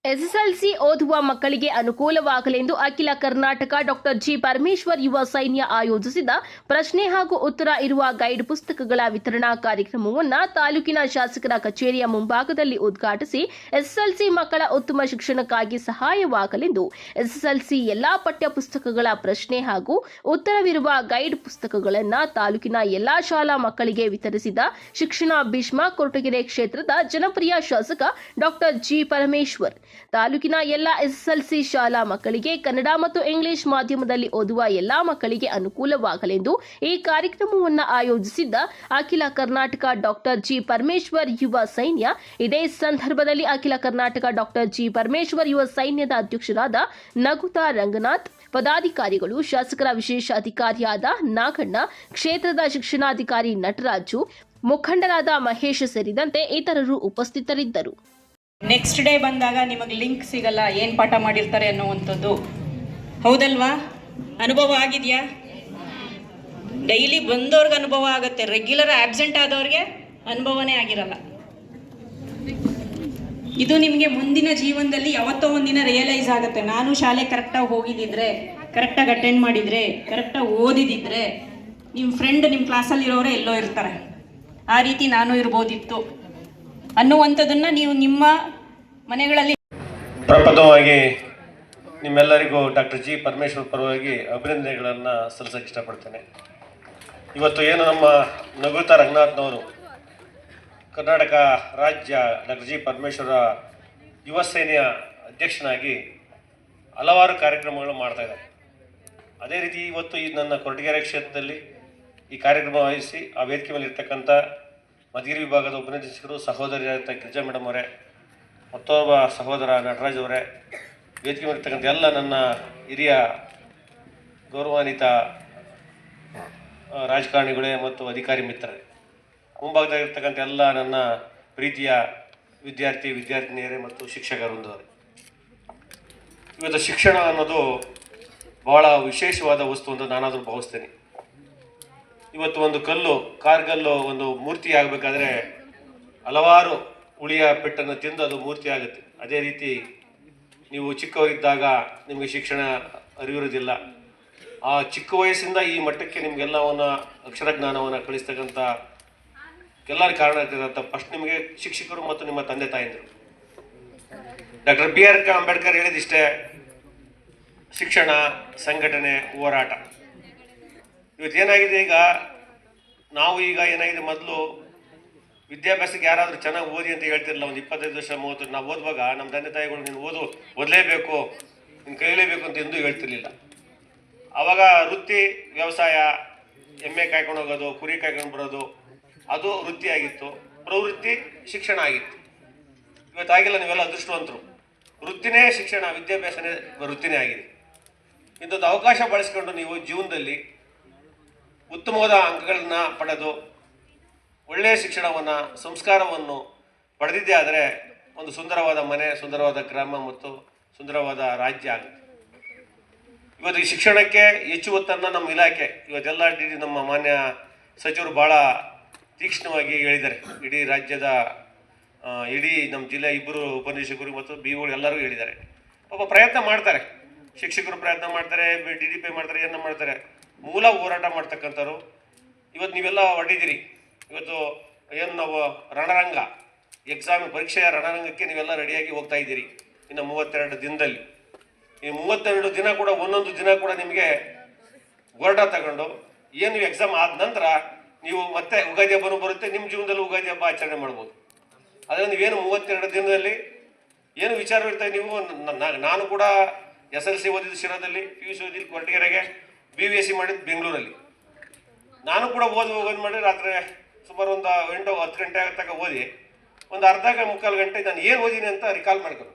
SSLC ಓದುವ ಮಕ್ಕಳಿಗೆ ಅನುಕೂಲವಾಗಲೆಂದು ಅಖಿಲ ಕರ್ನಾಟಕ ಡಾಕ್ಟರ್ ಜಿ ಪರಮೇಶ್ವರ್ ಯುವ ಸೈನ್ಯ ಆಯೋಜಿಸಿದ ಪ್ರಶ್ನೆ ಹಾಗೂ ಉತ್ತರ ಇರುವ ಗೈಡ್ ಪುಸ್ತಕಗಳ ವಿತರಣಾ ಕಾರ್ಯಕ್ರಮವನ್ನು ತಾಲೂಕಿನ ಶಾಸಕರ ಕಚೇರಿಯ ಮುಂಭಾಗದಲ್ಲಿ ಉದ್ಘಾಟಿಸಿ ಎಸ್ಎಸ್ಎಲ್ಸಿ ಮಕ್ಕಳ ಉತ್ತಮ ಶಿಕ್ಷಣಕ್ಕಾಗಿ ಸಹಾಯವಾಗಲೆಂದು ಎಸ್ಎಸ್ಎಲ್ಸಿ ಎಲ್ಲಾ ಪಠ್ಯ ಪುಸ್ತಕಗಳ ಪ್ರಶ್ನೆ ಹಾಗೂ ಉತ್ತರವಿರುವ ಗೈಡ್ ಪುಸ್ತಕಗಳನ್ನು ತಾಲೂಕಿನ ಎಲ್ಲಾ ಶಾಲಾ ಮಕ್ಕಳಿಗೆ ವಿತರಿಸಿದ ಶಿಕ್ಷಣ ಭೀಷ್ಮ ಕೊರಟಗೆರೆ ಕ್ಷೇತ್ರದ ಜನಪ್ರಿಯ ಶಾಸಕ ಡಾಕ್ಟರ್ ಜಿ ಪರಮೇಶ್ವರ್ ತಾಲೂಕಿನ ಎಲ್ಲ ಎಸ್ಎಸ್ಎಲ್ಸಿ ಶಾಲಾ ಮಕ್ಕಳಿಗೆ ಕನ್ನಡ ಮತ್ತು ಇಂಗ್ಲಿಷ್ ಮಾಧ್ಯಮದಲ್ಲಿ ಓದುವ ಎಲ್ಲಾ ಮಕ್ಕಳಿಗೆ ಅನುಕೂಲವಾಗಲೆಂದು ಈ ಕಾರ್ಯಕ್ರಮವನ್ನು ಆಯೋಜಿಸಿದ್ದ ಅಖಿಲ ಕರ್ನಾಟಕ ಡಾಕ್ಟರ್ ಜಿ ಪರಮೇಶ್ವರ್ ಯುವ ಸೈನ್ಯ ಇದೇ ಸಂದರ್ಭದಲ್ಲಿ ಅಖಿಲ ಕರ್ನಾಟಕ ಡಾಕ್ಟರ್ ಜಿ ಪರಮೇಶ್ವರ್ ಯುವ ಸೈನ್ಯದ ಅಧ್ಯಕ್ಷರಾದ ನಗುತಾ ರಂಗನಾಥ್, ಪದಾಧಿಕಾರಿಗಳು, ಶಾಸಕರ ವಿಶೇಷ ಅಧಿಕಾರಿಯಾದ ನಾಗಣ್ಣ, ಕ್ಷೇತ್ರದ ಶಿಕ್ಷಣಾಧಿಕಾರಿ ನಟರಾಜು, ಮುಖಂಡರಾದ ಮಹೇಶ್ ಸೇರಿದಂತೆ ಇತರರು ಉಪಸ್ಥಿತರಿದ್ದರು. ನೆಕ್ಸ್ಟ್ ಡೇ ಬಂದಾಗ ನಿಮಗೆ ಲಿಂಕ್ ಸಿಗಲ್ಲ, ಏನು ಪಾಠ ಮಾಡಿರ್ತಾರೆ ಅನ್ನುವಂಥದ್ದು. ಹೌದಲ್ವಾ? ಅನುಭವ ಆಗಿದೆಯಾ? ಡೈಲಿ ಬಂದವ್ರಿಗೆ ಅನುಭವ ಆಗುತ್ತೆ, ರೆಗ್ಯುಲರ್ ಆಬ್ಸೆಂಟ್ ಆದವ್ರಿಗೆ ಅನುಭವನೇ ಆಗಿರಲ್ಲ. ಇದು ನಿಮಗೆ ಮುಂದಿನ ಜೀವನದಲ್ಲಿ ಯಾವತ್ತೋ ಒಂದಿನ ರಿಯಲೈಸ್ ಆಗುತ್ತೆ. ನಾನು ಶಾಲೆ ಕರೆಕ್ಟಾಗಿ ಹೋಗಿದ್ದಿದ್ರೆ, ಕರೆಕ್ಟಾಗಿ ಅಟೆಂಡ್ ಮಾಡಿದರೆ, ಕರೆಕ್ಟಾಗಿ ಓದಿದಿದ್ರೆ ನಿಮ್ಮ ಫ್ರೆಂಡ್ ನಿಮ್ಮ ಕ್ಲಾಸಲ್ಲಿರೋರೇ ಎಲ್ಲೋ ಇರ್ತಾರೆ, ಆ ರೀತಿ ನಾನು ಇರ್ಬೋದಿತ್ತು ಅನ್ನುವಂಥದ್ದನ್ನು ನೀವು ನಿಮ್ಮ ಮನೆಗಳಲ್ಲಿ. ಪ್ರಪ್ರಥಮವಾಗಿ ನಿಮ್ಮೆಲ್ಲರಿಗೂ ಡಾಕ್ಟರ್ ಜಿ ಪರಮೇಶ್ವರ್ ಪರವಾಗಿ ಅಭಿನಂದನೆಗಳನ್ನು ಸಲ್ಲಿಸೋಕೆ ಇಷ್ಟಪಡ್ತೇನೆ. ಇವತ್ತು ಏನು ನಮ್ಮ ನಗುತಾ ರಂಗನಾಥ್ನವರು ಕರ್ನಾಟಕ ರಾಜ್ಯ ಡಾಕ್ಟರ್ ಜಿ ಪರಮೇಶ್ವರ ಯುವ ಸೇನೆಯ ಅಧ್ಯಕ್ಷನಾಗಿ ಹಲವಾರು ಕಾರ್ಯಕ್ರಮಗಳು ಮಾಡ್ತಾಯಿದ್ದಾರೆ. ಅದೇ ರೀತಿ ಇವತ್ತು ಈ ನನ್ನ ಕೊರಟಗೆರೆ ಕ್ಷೇತ್ರದಲ್ಲಿ ಈ ಕಾರ್ಯಕ್ರಮ ವಹಿಸಿ ಆ ವೇದಿಕೆ ಮೇಲೆ ಇರ್ತಕ್ಕಂಥ ಮಧುಗಿರಿ ವಿಭಾಗದ ಉಪನಿರ್ದೇಶಕರು ಸಹೋದರಿಯಾದ ಗಿರಿಜಾ ಮೇಡಮ್ ಅವರೇ, ಮತ್ತೊಬ್ಬ ಸಹೋದರ ನಟರಾಜ್ ಅವರೇ, ವೇದಿಕೆ ಮೇಲೆ ಇರ್ತಕ್ಕಂಥ ಎಲ್ಲ ನನ್ನ ಹಿರಿಯ ಗೌರವಾನ್ವಿತ ರಾಜಕಾರಣಿಗಳೇ ಮತ್ತು ಅಧಿಕಾರಿ ಮಿತ್ರರೇ, ಮುಂಭಾಗದಾಗಿರ್ತಕ್ಕಂಥ ಎಲ್ಲ ನನ್ನ ಪ್ರೀತಿಯ ವಿದ್ಯಾರ್ಥಿನಿಯರೇ ಮತ್ತು ಶಿಕ್ಷಕ ವೃಂದವರೇ, ಇವತ್ತು ಶಿಕ್ಷಣ ಅನ್ನೋದು ಬಹಳ ವಿಶೇಷವಾದ ವಸ್ತು ಅಂತ ನಾನಾದರೂ ಭಾವಿಸ್ತೇನೆ. ಇವತ್ತು ಒಂದು ಕಾರ್ಗಲ್ಲು ಒಂದು ಮೂರ್ತಿ ಆಗಬೇಕಾದ್ರೆ ಹಲವಾರು ಉಳಿಯ ಪೆಟ್ಟನ್ನು ತಿಂದು ಅದು ಮೂರ್ತಿ ಆಗುತ್ತೆ. ಅದೇ ರೀತಿ ನೀವು ಚಿಕ್ಕವರಿದ್ದಾಗ ನಿಮಗೆ ಶಿಕ್ಷಣ ಅರಿವಿರೋದಿಲ್ಲ. ಆ ಚಿಕ್ಕ ವಯಸ್ಸಿಂದ ಈ ಮಟ್ಟಕ್ಕೆ ನಿಮಗೆಲ್ಲವನ್ನು ಅಕ್ಷರ ಜ್ಞಾನವನ್ನು ಕಲಿಸ್ತಕ್ಕಂಥ ಎಲ್ಲರ ಕಾರಣ ಆಗ್ತದಂಥ ಫಸ್ಟ್ ನಿಮಗೆ ಶಿಕ್ಷಕರು ಮತ್ತು ನಿಮ್ಮ ತಂದೆ ತಾಯಂದಿರು. ಡಾಕ್ಟರ್ ಬಿ ಆರ್ ಅಂಬೇಡ್ಕರ್ ಹೇಳಿದಿಷ್ಟೇ, ಶಿಕ್ಷಣ, ಸಂಘಟನೆ, ಹೋರಾಟ. ಇವತ್ತೇನಾಗಿದೆ, ನಾವು ಏನಾಗಿದೆ, ಮೊದಲು ವಿದ್ಯಾಭ್ಯಾಸಕ್ಕೆ ಯಾರಾದರೂ ಚೆನ್ನಾಗಿ ಓದಿ ಅಂತ ಹೇಳ್ತಿರಲ್ಲ, ಒಂದು 25 ವರ್ಷ 30 ನಾವು ಓದುವಾಗ ನಮ್ಮ ತಂದೆ ತಾಯಿಗಳು ನೀನು ಓದಲೇಬೇಕು, ನೀನು ಕಲಿಯಲೇಬೇಕು ಅಂತ ಎಂದೂ ಹೇಳ್ತಿರ್ಲಿಲ್ಲ. ಆವಾಗ ವೃತ್ತಿ ವ್ಯವಸಾಯ, ಎಮ್ಮೆ ಕಾಯ್ಕೊಂಡು ಹೋಗೋದು, ಕುರಿ ಕಾಯ್ಕೊಂಡು ಬರೋದು, ಅದು ವೃತ್ತಿಯಾಗಿತ್ತು. ಪ್ರವೃತ್ತಿ ಶಿಕ್ಷಣ ಆಗಿತ್ತು. ಇವತ್ತಾಗಿಲ್ಲ, ನೀವೆಲ್ಲ ಅದೃಷ್ಟವಂತರು. ವೃತ್ತಿನೇ ಶಿಕ್ಷಣ, ವಿದ್ಯಾಭ್ಯಾಸನೇ ವೃತ್ತಿನೇ ಆಗಿದೆ. ಇಂಥದ್ದು ಅವಕಾಶ ಬಳಸ್ಕೊಂಡು ನೀವು ಜೀವನದಲ್ಲಿ ಉತ್ತಮವಾದ ಅಂಕಗಳನ್ನ ಪಡೆದು ಒಳ್ಳೆಯ ಶಿಕ್ಷಣವನ್ನು, ಸಂಸ್ಕಾರವನ್ನು ಪಡೆದಿದ್ದೇ ಆದರೆ ಒಂದು ಸುಂದರವಾದ ಮನೆ, ಸುಂದರವಾದ ಗ್ರಾಮ ಮತ್ತು ಸುಂದರವಾದ ರಾಜ್ಯ ಆಗುತ್ತೆ. ಇವತ್ತು ಈ ಶಿಕ್ಷಣಕ್ಕೆ ಹೆಚ್ಚು ಒತ್ತನ್ನು ನಮ್ಮ ಇಲಾಖೆ ಇವತ್ತೆಲ್ಲ ನಮ್ಮ ಮಾನ್ಯ ಸಚಿವರು ಭಾಳ ತೀಕ್ಷ್ಣವಾಗಿ ಹೇಳಿದ್ದಾರೆ. ಇಡೀ ರಾಜ್ಯದ ಇಡೀ ನಮ್ಮ ಜಿಲ್ಲೆ ಇಬ್ಬರು ಉಪನಿರ್ದೇಶಕರು ಮತ್ತು ಬಿಒಗಳು ಎಲ್ಲರೂ ಹೇಳಿದ್ದಾರೆ. ಪಾಪ ಪ್ರಯತ್ನ ಮಾಡ್ತಾರೆ, ಶಿಕ್ಷಕರು ಪ್ರಯತ್ನ ಮಾಡ್ತಾರೆ, DDP ಮಾಡ್ತಾರೆ, ಏನು ಮಾಡ್ತಾರೆ, ಮೂಲ ಹೋರಾಟ ಮಾಡ್ತಕ್ಕಂಥವ್ರು. ಇವತ್ತು ನೀವೆಲ್ಲ ಹೊರಟಿದ್ದೀರಿ. ಇವತ್ತು ಏನು ನಾವು ರಣರಂಗ ಪರೀಕ್ಷೆಯ ರಣರಂಗಕ್ಕೆ ನೀವೆಲ್ಲ ರೆಡಿಯಾಗಿ ಹೋಗ್ತಾ ಇದ್ದೀರಿ. ಇನ್ನು 32 ದಿನದಲ್ಲಿ, ಈ 32 ದಿನ ಕೂಡ ಒಂದೊಂದು ದಿನ ಕೂಡ ನಿಮಗೆ ಹೋರಾಟ ತಗೊಂಡು ಏನು ಎಕ್ಸಾಮ್ ಆದ ನಂತರ ನೀವು ಮತ್ತೆ ಯುಗಾದಿ ಹಬ್ಬನೂ ಬರುತ್ತೆ, ನಿಮ್ಮ ಜೀವನದಲ್ಲಿ ಯುಗಾದಿ ಹಬ್ಬ ಆಚರಣೆ ಮಾಡ್ಬೋದು. ಆದರೆ ನೀವೇನು 32 ದಿನದಲ್ಲಿ ಏನು ವಿಚಾರವಿರ್ತಾರೆ. ನೀವು ನಾನು ಕೂಡ SLC ಓದಿದ್ದು ಶಿರಾದಲ್ಲಿ, PUC ಓದಿದ್ದು ಕೊರಟಗೆರೆಗೆ, BVSC ಮಾಡಿದ್ದು ಬೆಂಗಳೂರಲ್ಲಿ. ನಾನು ಕೂಡ ಹೋಗೋದು ಮಾಡಿ ರಾತ್ರಿ ಸುಮಾರು ಒಂದು 8-10 ಗಂಟೆ ತನಕ ಓದಿ ಒಂದು ಅರ್ಧ ಮುಕ್ಕಾಲು ಗಂಟೆ ನಾನು ಏನು ಓದಿನಿ ಅಂತ ರಿಕಾಲ್ ಮಾಡ್ಕೊಂಡು